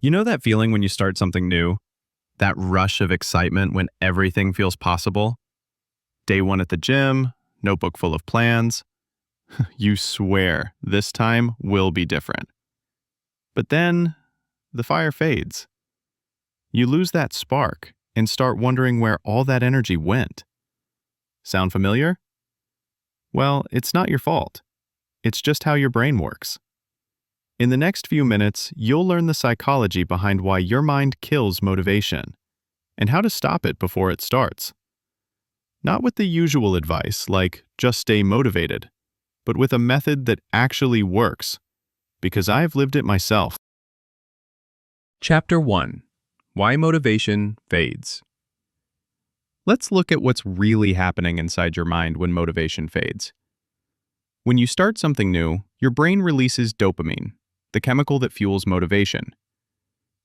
You know that feeling when you start something new? That rush of excitement when everything feels possible? Day one at the gym, notebook full of plans. You swear this time will be different. But then, the fire fades. You lose that spark and start wondering where all that energy went. Sound familiar? Well, it's not your fault. It's just how your brain works. In the next few minutes, you'll learn the psychology behind why your mind kills motivation and how to stop it before it starts. Not with the usual advice like just stay motivated, but with a method that actually works, because I've lived it myself. Chapter 1. Why Motivation Fades. Let's look at what's really happening inside your mind when motivation fades. When you start something new, your brain releases dopamine, the chemical that fuels motivation.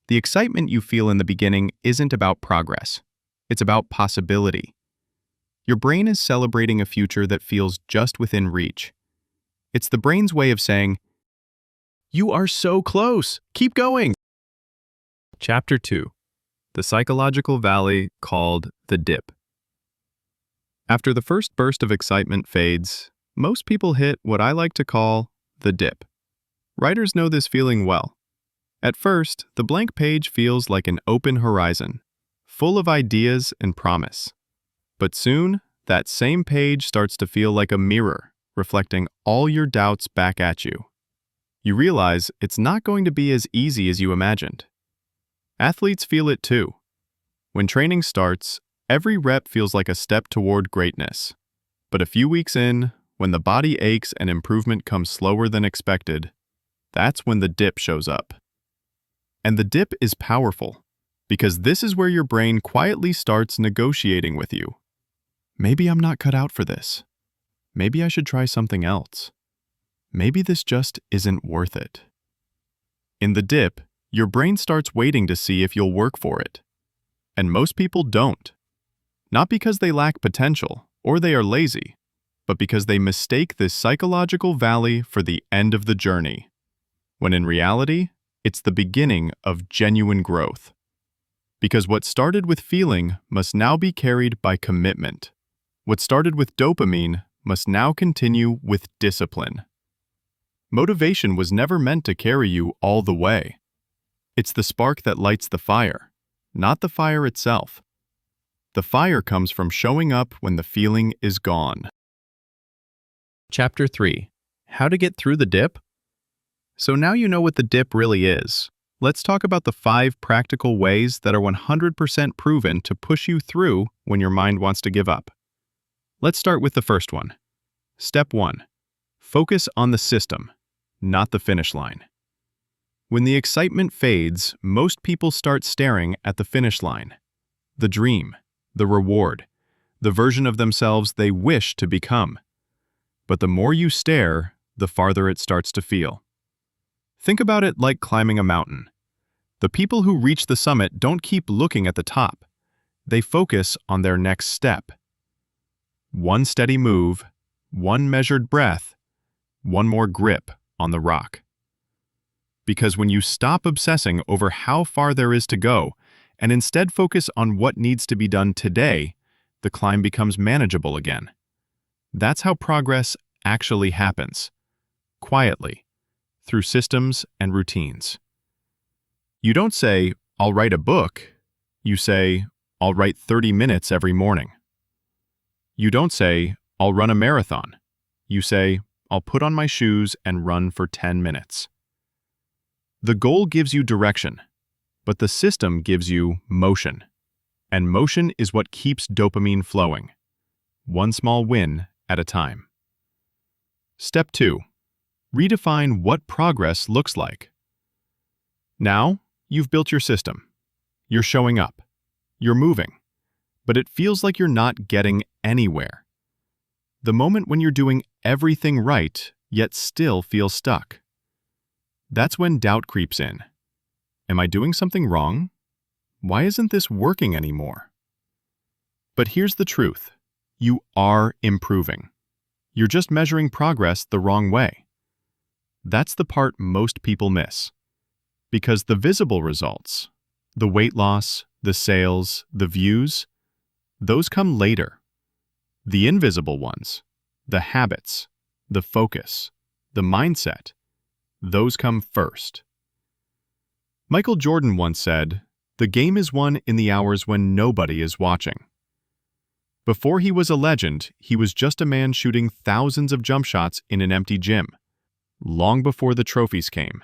The excitement you feel in the beginning isn't about progress. It's about possibility. Your brain is celebrating a future that feels just within reach. It's the brain's way of saying, "You are so close! Keep going!" Chapter 2. The psychological valley called the dip. After the first burst of excitement fades, most people hit what I like to call the dip. Writers know this feeling well. At first, the blank page feels like an open horizon, full of ideas and promise. But soon, that same page starts to feel like a mirror, reflecting all your doubts back at you. You realize it's not going to be as easy as you imagined. Athletes feel it too. When training starts, every rep feels like a step toward greatness. But a few weeks in, when the body aches and improvement comes slower than expected, that's when the dip shows up. And the dip is powerful, because this is where your brain quietly starts negotiating with you. Maybe I'm not cut out for this. Maybe I should try something else. Maybe this just isn't worth it. In the dip, your brain starts waiting to see if you'll work for it. And most people don't. Not because they lack potential or they are lazy, but because they mistake this psychological valley for the end of the journey, when in reality, it's the beginning of genuine growth. Because what started with feeling must now be carried by commitment. What started with dopamine must now continue with discipline. Motivation was never meant to carry you all the way. It's the spark that lights the fire, not the fire itself. The fire comes from showing up when the feeling is gone. Chapter 3. How to get through the dip? So now you know what the dip really is. Let's talk about the 5 practical ways that are 100% proven to push you through when your mind wants to give up. Let's start with the first one. Step 1. Focus on the system, not the finish line. When the excitement fades, most people start staring at the finish line. The dream, the reward, the version of themselves they wish to become. But the more you stare, the farther it starts to feel. Think about it like climbing a mountain. The people who reach the summit don't keep looking at the top. They focus on their next step. One steady move, one measured breath, one more grip on the rock. Because when you stop obsessing over how far there is to go and instead focus on what needs to be done today, the climb becomes manageable again. That's how progress actually happens, quietly, through systems and routines. You don't say, "I'll write a book." You say, "I'll write 30 minutes every morning." You don't say, "I'll run a marathon." You say, "I'll put on my shoes and run for 10 minutes." The goal gives you direction, but the system gives you motion. And motion is what keeps dopamine flowing, one small win at a time. Step 2. Redefine what progress looks like. Now, you've built your system. You're showing up. You're moving. But it feels like you're not getting anywhere. The moment when you're doing everything right, yet still feel stuck. That's when doubt creeps in. Am I doing something wrong? Why isn't this working anymore? But here's the truth. You are improving. You're just measuring progress the wrong way. That's the part most people miss. Because the visible results, the weight loss, the sales, the views, those come later. The invisible ones, the habits, the focus, the mindset, those come first. Michael Jordan once said, "The game is won in the hours when nobody is watching." Before he was a legend, he was just a man shooting thousands of jump shots in an empty gym, long before the trophies came.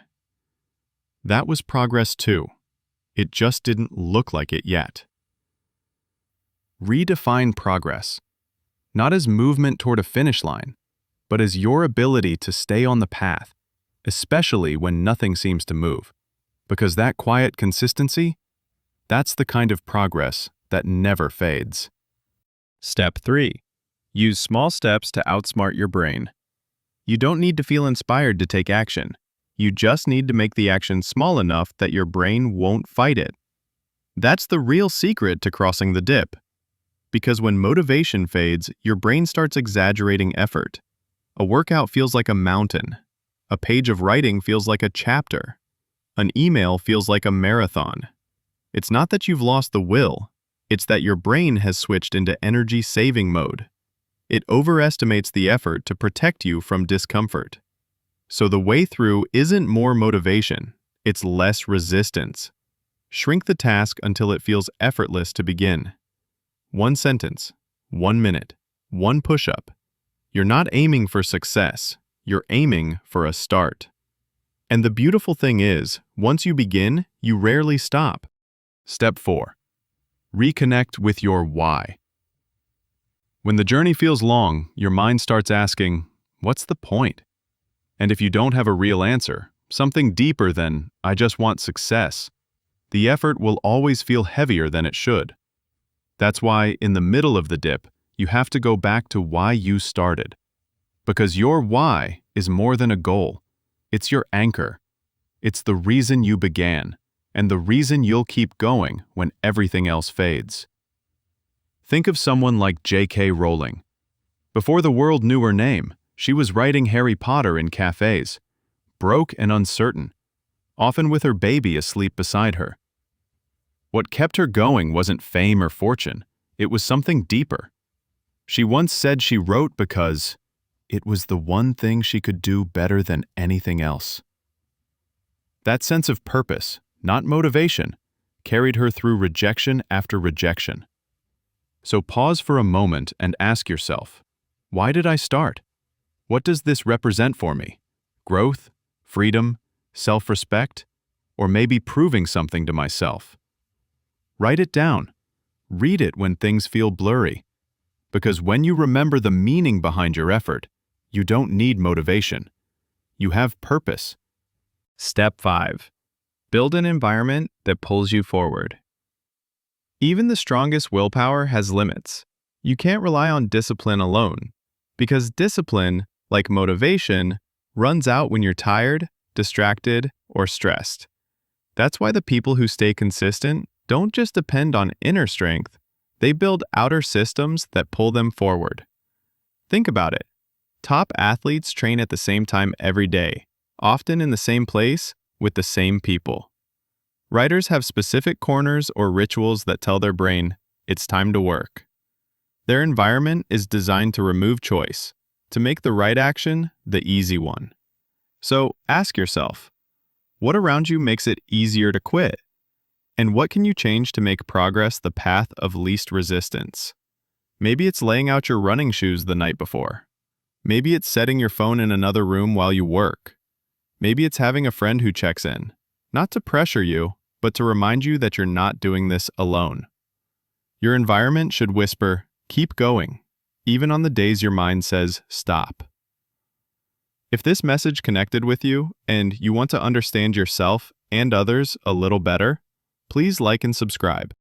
That was progress too. It just didn't look like it yet. Redefine progress, not as movement toward a finish line, but as your ability to stay on the path, especially when nothing seems to move. Because that quiet consistency, that's the kind of progress that never fades. Step 3. Use small steps to outsmart your brain. You don't need to feel inspired to take action. You just need to make the action small enough that your brain won't fight it. That's the real secret to crossing the dip. Because when motivation fades, your brain starts exaggerating effort. A workout feels like a mountain. A page of writing feels like a chapter. An email feels like a marathon. It's not that you've lost the will, it's that your brain has switched into energy-saving mode. It overestimates the effort to protect you from discomfort. So the way through isn't more motivation, it's less resistance. Shrink the task until it feels effortless to begin. 1 sentence, 1 minute, 1 push-up. You're not aiming for success, you're aiming for a start. And the beautiful thing is, once you begin, you rarely stop. Step 4. Reconnect with your why. When the journey feels long, your mind starts asking, what's the point? And if you don't have a real answer, something deeper than, I just want success, the effort will always feel heavier than it should. That's why, in the middle of the dip, you have to go back to why you started. Because your why is more than a goal. It's your anchor. It's the reason you began, and the reason you'll keep going when everything else fades. Think of someone like J.K. Rowling. Before the world knew her name, she was writing Harry Potter in cafes, broke and uncertain, often with her baby asleep beside her. What kept her going wasn't fame or fortune, it was something deeper. She once said she wrote because it was the one thing she could do better than anything else. That sense of purpose, not motivation, carried her through rejection after rejection. So pause for a moment and ask yourself, why did I start? What does this represent for me? Growth, freedom, self-respect, or maybe proving something to myself? Write it down. Read it when things feel blurry. Because when you remember the meaning behind your effort, you don't need motivation. You have purpose. Step 5. Build an environment that pulls you forward. Even the strongest willpower has limits. You can't rely on discipline alone, because discipline, like motivation, runs out when you're tired, distracted, or stressed. That's why the people who stay consistent don't just depend on inner strength, they build outer systems that pull them forward. Think about it. Top athletes train at the same time every day, often in the same place, with the same people. Writers have specific corners or rituals that tell their brain, it's time to work. Their environment is designed to remove choice, to make the right action the easy one. So ask yourself, what around you makes it easier to quit? And what can you change to make progress the path of least resistance? Maybe it's laying out your running shoes the night before. Maybe it's setting your phone in another room while you work. Maybe it's having a friend who checks in, not to pressure you, but to remind you that you're not doing this alone. Your environment should whisper, keep going, even on the days your mind says, stop. If this message connected with you and you want to understand yourself and others a little better, please like and subscribe.